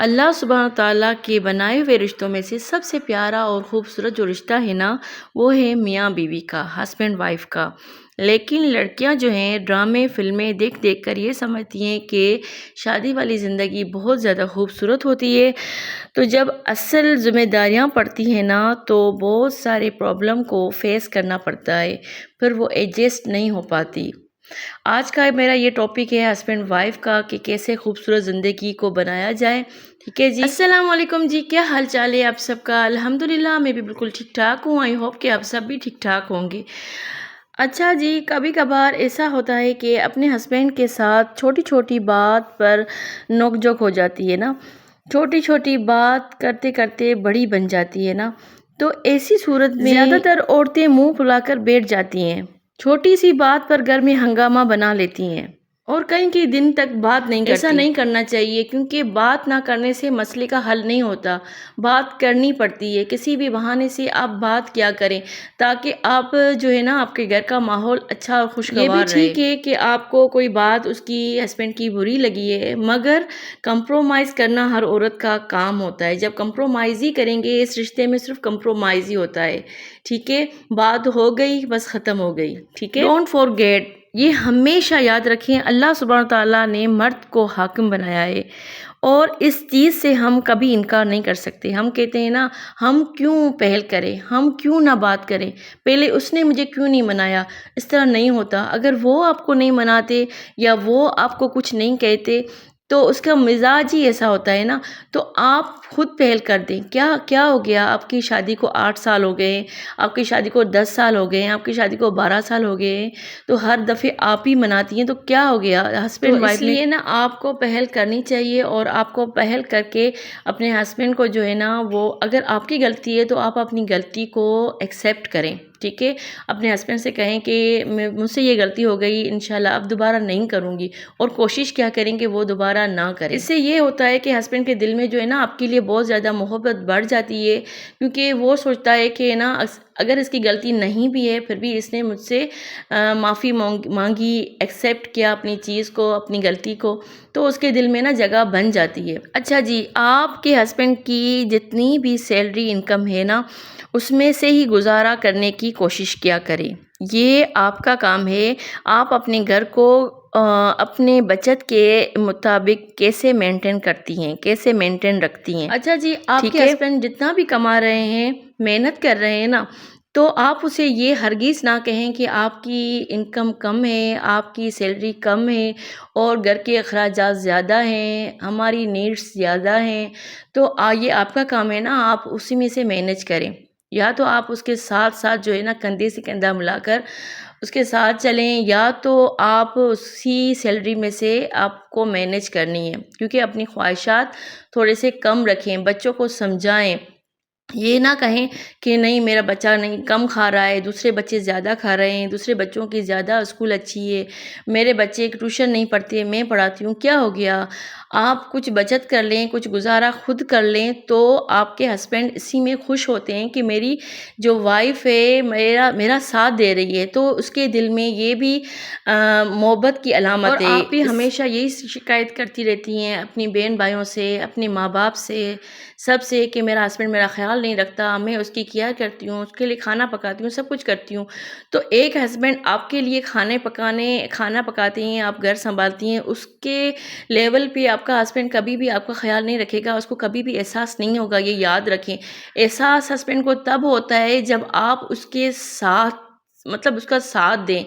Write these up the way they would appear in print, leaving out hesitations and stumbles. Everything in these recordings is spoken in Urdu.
اللہ سبحانہ تعالیٰ کے بنائے ہوئے رشتوں میں سے سب سے پیارا اور خوبصورت جو رشتہ ہے نا، وہ ہے میاں بیوی کا، ہسبینڈ وائف کا۔ لیکن لڑکیاں جو ہیں ڈرامے فلمیں دیکھ دیکھ کر یہ سمجھتی ہیں کہ شادی والی زندگی بہت زیادہ خوبصورت ہوتی ہے، تو جب اصل ذمہ داریاں پڑتی ہیں نا تو بہت سارے پرابلم کو فیس کرنا پڑتا ہے، پھر وہ ایڈجسٹ نہیں ہو پاتی۔ آج کا میرا یہ ٹاپک ہے ہسبینڈ وائف کا، کہ کیسے خوبصورت زندگی کو بنایا جائے۔ ٹھیک ہے جی، السلام علیکم جی، کیا حال چال ہے آپ سب کا؟ الحمدللہ میں بھی بالکل ٹھیک ٹھاک ہوں۔ آئی ہوپ کہ آپ سب بھی ٹھیک ٹھاک ہوں گے۔ اچھا جی، کبھی کبھار ایسا ہوتا ہے کہ اپنے ہسبینڈ کے ساتھ چھوٹی چھوٹی بات پر نوک جھوک ہو جاتی ہے نا، چھوٹی چھوٹی بات کرتے کرتے بڑی بن جاتی ہے نا، تو ایسی صورت میں زیادہ تر عورتیں منہ پھلا کر بیٹھ جاتی ہیں، چھوٹی سی بات پر گھر میں ہنگامہ بنا لیتی ہیں اور کئی کئی دن تک بات نہیں کرتی۔ ایسا نہیں کرنا چاہیے، کیونکہ بات نہ کرنے سے مسئلے کا حل نہیں ہوتا، بات کرنی پڑتی ہے۔ کسی بھی بہانے سے آپ بات کیا کریں تاکہ آپ جو ہے نا آپ کے گھر کا ماحول اچھا اور خوشگوار رہے۔ یہ بھی ٹھیک ہے کہ آپ کو کوئی بات اس کی ہسبینڈ کی بری لگی ہے، مگر کمپرومائز کرنا ہر عورت کا کام ہوتا ہے۔ جب کمپرومائز ہی کریں گے، اس رشتے میں صرف کمپرومائز ہی ہوتا ہے۔ ٹھیک ہے، بات ہو گئی بس ختم ہو گئی۔ ٹھیک ہے، ڈونٹ فورگیٹ، یہ ہمیشہ یاد رکھیں، اللہ سبحانہ تعالیٰ نے مرد کو حاکم بنایا ہے اور اس چیز سے ہم کبھی انکار نہیں کر سکتے۔ ہم کہتے ہیں نا، ہم کیوں پہل کریں، ہم کیوں نہ بات کریں، پہلے اس نے مجھے کیوں نہیں منایا۔ اس طرح نہیں ہوتا۔ اگر وہ آپ کو نہیں مناتے یا وہ آپ کو کچھ نہیں کہتے تو اس کا مزاج ہی ایسا ہوتا ہے نا، تو آپ خود پہل کر دیں۔ کیا ہو گیا؟ آپ کی شادی کو 8 سال ہو گئے، آپ کی شادی کو 10 سال ہو گئے، آپ کی شادی کو 12 سال ہو گئے، تو ہر دفعے آپ ہی مناتی ہیں، تو کیا ہو گیا؟ ہسبینڈ وائف میں اس لیے نا آپ کو پہل کرنی چاہیے، اور آپ کو پہل کر کے اپنے ہسبینڈ کو جو ہے نا، وہ اگر آپ کی غلطی ہے تو آپ اپنی غلطی کو ایکسیپٹ کریں۔ ٹھیک ہے، اپنے ہسبینڈ سے کہیں کہ مجھ سے یہ غلطی ہو گئی، انشاءاللہ اب دوبارہ نہیں کروں گی، اور کوشش کیا کریں کہ وہ دوبارہ نہ کریں۔ اس سے یہ ہوتا ہے کہ ہسبینڈ کے دل میں جو ہے نا آپ کے لیے بہت زیادہ محبت بڑھ جاتی ہے، کیونکہ وہ سوچتا ہے کہ نا اگر اس کی غلطی نہیں بھی ہے پھر بھی اس نے مجھ سے معافی مانگی، ایکسیپٹ کیا اپنی چیز کو، اپنی غلطی کو، تو اس کے دل میں نا جگہ بن جاتی ہے۔ اچھا جی، آپ کے ہسبینڈ کی جتنی بھی سیلری انکم ہے نا، اس میں سے ہی گزارا کرنے کی کوشش کیا کریں۔ یہ آپ کا کام ہے۔ آپ اپنے گھر کو اپنے بچت کے مطابق کیسے مینٹین کرتی ہیں، کیسے مینٹین رکھتی ہیں۔ اچھا جی، آپ کے ہسبینڈ جتنا بھی کما رہے ہیں، محنت کر رہے ہیں نا، تو آپ اسے یہ ہرگز نہ کہیں کہ آپ کی انکم کم ہے، آپ کی سیلری کم ہے اور گھر کے اخراجات زیادہ ہیں، ہماری نیڈس زیادہ ہیں، تو یہ آپ کا کام ہے نا، آپ اسی میں سے مینیج کریں۔ یا تو آپ اس کے ساتھ ساتھ جو ہے نا کندھے سے کندھا ملا کر اس کے ساتھ چلیں، یا تو آپ اسی سیلری میں سے آپ کو مینیج کرنی ہے، کیونکہ اپنی خواہشات تھوڑے سے کم رکھیں، بچوں کو سمجھائیں۔ یہ نہ کہیں کہ نہیں میرا بچہ نہیں کم کھا رہا ہے، دوسرے بچے زیادہ کھا رہے ہیں، دوسرے بچوں کی زیادہ اسکول اچھی ہے، میرے بچے ٹیوشن نہیں پڑھتے، میں پڑھاتی ہوں، کیا ہو گیا؟ آپ کچھ بچت کر لیں، کچھ گزارا خود کر لیں، تو آپ کے ہسبینڈ اسی میں خوش ہوتے ہیں کہ میری جو وائف ہے میرا ساتھ دے رہی ہے، تو اس کے دل میں یہ بھی محبت کی علامت ہے۔ اور آپ بھی ہمیشہ یہی شکایت کرتی رہتی ہیں اپنی بہن بھائیوں سے، اپنے ماں باپ سے، سب سے، کہ میرا ہسبینڈ میرا خیال نہیں رکھتا، میں اس کی کیئر کرتی ہوں، اس کے لیے کھانا پکاتی ہوں، سب کچھ کرتی ہوں۔ تو ایک ہسبینڈ آپ کے لیے کھانا پکاتے ہیں، آپ گھر سنبھالتی ہیں، اس کے لیول پہ آپ کا ہسبینڈ کبھی بھی آپ کا خیال نہیں رکھے گا، اس کو کبھی بھی احساس نہیں ہوگا، یہ یاد رکھیں۔ احساس ہسبینڈ کو تب ہوتا ہے جب آپ اس کے ساتھ اس کا ساتھ دیں۔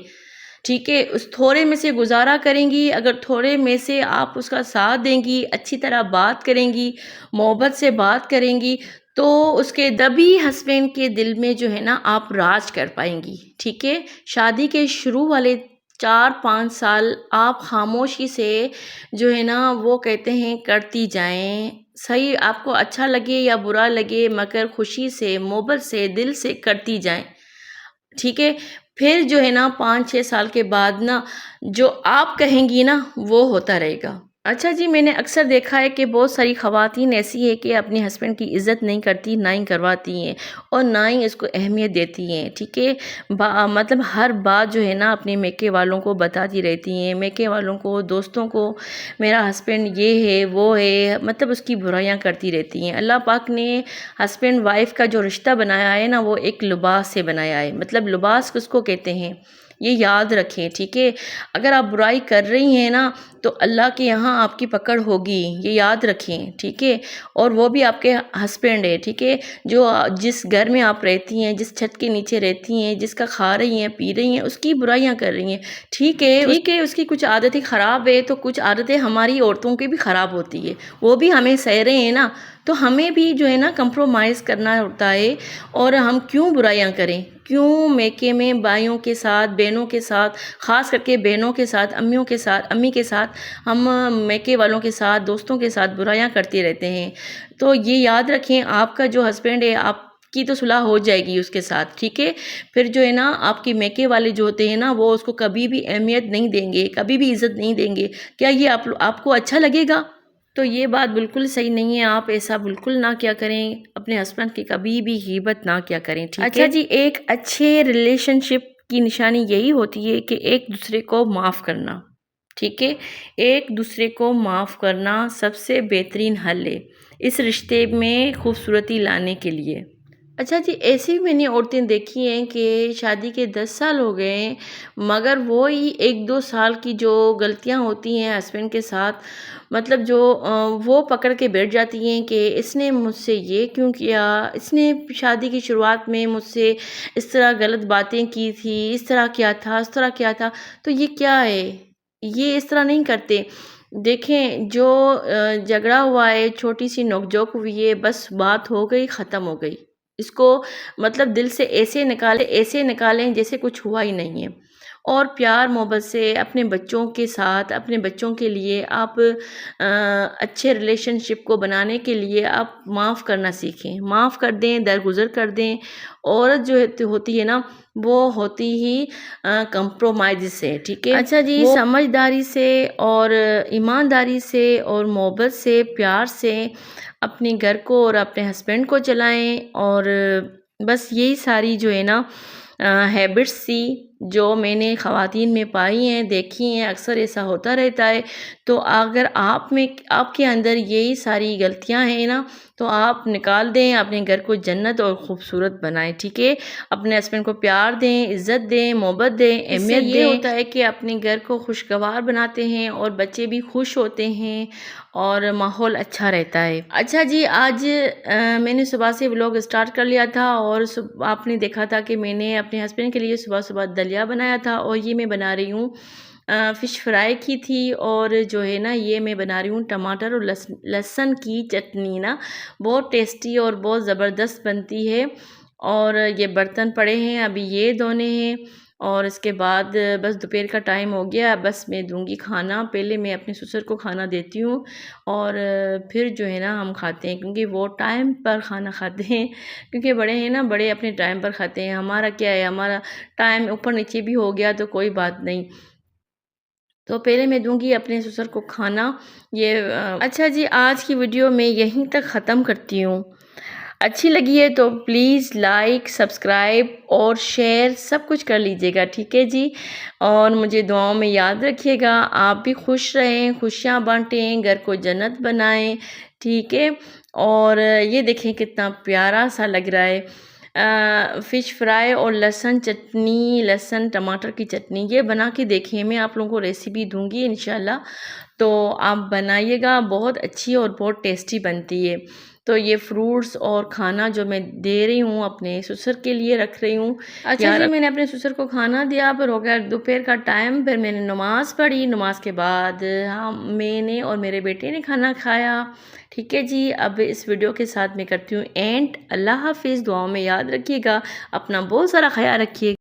ٹھیک ہے، اس تھوڑے میں سے گزارا کریں گی، اگر تھوڑے میں سے آپ اس کا ساتھ دیں گی، اچھی طرح بات کریں گی، محبت سے بات کریں گی، تو اس کے دبی ہسبینڈ کے دل میں جو ہے نا آپ راج کر پائیں گی۔ ٹھیک ہے، شادی کے شروع والے 4-5 سال آپ خاموشی سے جو ہے نا وہ کہتے ہیں کرتی جائیں، صحیح آپ کو اچھا لگے یا برا لگے، مگر خوشی سے، محبت سے، دل سے کرتی جائیں۔ ٹھیک ہے، پھر جو ہے نا 5-6 سال کے بعد نا جو آپ کہیں گی نا وہ ہوتا رہے گا۔ اچھا جی، میں نے اکثر دیکھا ہے کہ بہت ساری خواتین ایسی ہے کہ اپنے ہسبینڈ کی عزت نہیں کرتی، نہ ہی کرواتی ہیں اور نہ ہی اس کو اہمیت دیتی ہیں، ٹھیک ہے؟ مطلب ہر بات جو ہے نا اپنے میکے والوں کو بتاتی رہتی ہیں، میکے والوں کو، دوستوں کو، میرا ہسبینڈ یہ ہے وہ ہے، مطلب اس کی برائیاں کرتی رہتی ہیں۔ اللہ پاک نے ہسبینڈ وائف کا جو رشتہ بنایا ہے نا وہ ایک لباس سے بنایا ہے، مطلب لباس کس کو کہتے ہیں یہ یاد رکھیں، ٹھیک ہے؟ اگر آپ برائی کر رہی ہیں نا تو اللہ کے یہاں آپ کی پکڑ ہوگی، یہ یاد رکھیں، ٹھیک ہے؟ اور وہ بھی آپ کے ہسبینڈ ہے، ٹھیک ہے؟ جو جس گھر میں آپ رہتی ہیں، جس چھت کے نیچے رہتی ہیں، جس کا کھا رہی ہیں، پی رہی ہیں، اس کی برائیاں کر رہی ہیں، ٹھیک ہے؟ اس کی کچھ عادتیں خراب ہے تو کچھ عادتیں ہماری عورتوں کی بھی خراب ہوتی ہے، وہ بھی ہمیں سہ رہے ہیں نا، تو ہمیں بھی جو ہے نا کمپرومائز کرنا ہوتا ہے۔ اور ہم کیوں برائیاں کریں؟ کیوں میکے میں بھائیوں کے ساتھ، بہنوں کے ساتھ، خاص کر کے بہنوں کے ساتھ، امیوں کے ساتھ، امی کے ساتھ، ہم میکے والوں کے ساتھ، دوستوں کے ساتھ برائیاں کرتے رہتے ہیں؟ تو یہ یاد رکھیں، آپ کا جو ہسبینڈ ہے آپ کی تو صلح ہو جائے گی اس کے ساتھ، ٹھیک ہے؟ پھر جو ہے نا آپ کے میکے والے جو ہوتے ہیں نا وہ اس کو کبھی بھی اہمیت نہیں دیں گے، کبھی بھی عزت نہیں دیں گے۔ کیا یہ آپ کو اچھا لگے گا؟ تو یہ بات بالکل صحیح نہیں ہے، آپ ایسا بالکل نہ کیا کریں، اپنے ہسبینڈ کی کبھی بھی غیبت نہ کیا کریں، ٹھیک ہے؟ اچھا جی، ایک اچھے ریلیشن شپ کی نشانی یہی ہوتی ہے کہ ایک دوسرے کو معاف کرنا، ٹھیک ہے؟ ایک دوسرے کو معاف کرنا سب سے بہترین حل ہے اس رشتے میں خوبصورتی لانے کے لیے۔ اچھا جی، ایسی بھی میں نے عورتیں دیکھی ہیں کہ شادی کے 10 سال ہو گئے ہیں مگر وہی 1-2 سال کی جو غلطیاں ہوتی ہیں ہسبینڈ کے ساتھ، مطلب جو وہ پکڑ کے بیٹھ جاتی ہیں کہ اس نے مجھ سے یہ کیوں کیا، اس نے شادی کی شروعات میں مجھ سے اس طرح غلط باتیں کی تھی، اس طرح کیا تھا، اس طرح کیا تھا، تو یہ کیا ہے؟ یہ اس طرح نہیں کرتے۔ دیکھیں جو جھگڑا ہوا ہے، چھوٹی سی نوک جھوک ہوئی ہے، بس بات ہو گئی، ختم ہو گئی، اس کو مطلب دل سے ایسے نکالیں جیسے کچھ ہوا ہی نہیں ہے، اور پیار محبت سے اپنے بچوں کے ساتھ، اپنے بچوں کے لیے آپ اچھے ریلیشن شپ کو بنانے کے لیے آپ معاف کرنا سیکھیں، معاف کر دیں، درگزر کر دیں۔ عورت جو ہوتی ہے نا وہ ہوتی ہی کمپرومائز سے، ٹھیک ہے؟ اچھا جی، سمجھداری سے اور ایمانداری سے اور محبت سے، پیار سے اپنے گھر کو اور اپنے ہسبینڈ کو چلائیں، اور بس یہی ساری جو ہے نا ہیبٹس تھی جو میں نے خواتین میں پائی ہیں، دیکھی ہیں، اکثر ایسا ہوتا رہتا ہے۔ تو اگر آپ کے اندر یہی ساری غلطیاں ہیں نا تو آپ نکال دیں، اپنے گھر کو جنت اور خوبصورت بنائیں، ٹھیک ہے؟ اپنے ہسبینڈ کو پیار دیں، عزت دیں، محبت دیں، اہمیت دیں۔ یہ ہوتا ہے کہ اپنے گھر کو خوشگوار بناتے ہیں اور بچے بھی خوش ہوتے ہیں اور ماحول اچھا رہتا ہے۔ اچھا جی، آج میں نے صبح سے ولاگ اسٹارٹ کر لیا تھا، اور آپ نے دیکھا تھا کہ میں نے اپنے ہسبینڈ کے لیے صبح دلیا بنایا تھا، اور یہ میں بنا رہی ہوں فش فرائی کی تھی، اور جو ہے نا یہ میں بنا رہی ہوں ٹماٹر اور لہسن کی چٹنی نا، بہت ٹیسٹی اور بہت زبردست بنتی ہے۔ اور یہ برتن پڑے ہیں ابھی یہ دھونے ہیں، اور اس کے بعد بس دوپہر کا ٹائم ہو گیا، بس میں دوں گی کھانا، پہلے میں اپنے سسر کو کھانا دیتی ہوں اور پھر جو ہے نا ہم کھاتے ہیں، کیونکہ وہ ٹائم پر کھانا کھاتے ہیں، کیونکہ بڑے ہیں نا، بڑے اپنے ٹائم پر کھاتے ہیں، ہمارا کیا ہے، ہمارا ٹائم اوپر نیچے بھی ہو گیا تو کوئی بات نہیں۔ تو پہلے میں دوں گی اپنے سسر کو کھانا۔ اچھا جی، آج کی ویڈیو میں یہیں تک ختم کرتی ہوں۔ اچھی لگی ہے تو پلیز لائک، سبسکرائب اور شیئر سب کچھ کر لیجئے گا، ٹھیک ہے جی؟ اور مجھے دعاؤں میں یاد رکھیے گا، آپ بھی خوش رہیں، خوشیاں بانٹیں، گھر کو جنت بنائیں، ٹھیک ہے؟ اور یہ دیکھیں کتنا پیارا سا لگ رہا ہے فش فرائی اور لہسن چٹنی، لہسن ٹماٹر کی چٹنی، یہ بنا کے دیکھیں، میں آپ لوگوں کو ریسیپی دوں گی انشاءاللہ، تو آپ بنائیے گا، بہت اچھی اور بہت ٹیسٹی بنتی ہے۔ تو یہ فروٹس اور کھانا جو میں دے رہی ہوں اپنے سسر کے لیے رکھ رہی ہوں۔ اچھا جی، میں نے اپنے سسر کو کھانا دیا، پھر ہو گیا دوپہر کا ٹائم، پھر میں نے نماز پڑھی، نماز کے بعد میں نے اور میرے بیٹے نے کھانا کھایا، ٹھیک ہے جی؟ اب اس ویڈیو کے ساتھ میں کرتی ہوں اینڈ۔ اللہ حافظ، دعاؤں میں یاد رکھیے گا، اپنا بہت سارا خیال رکھیے گا۔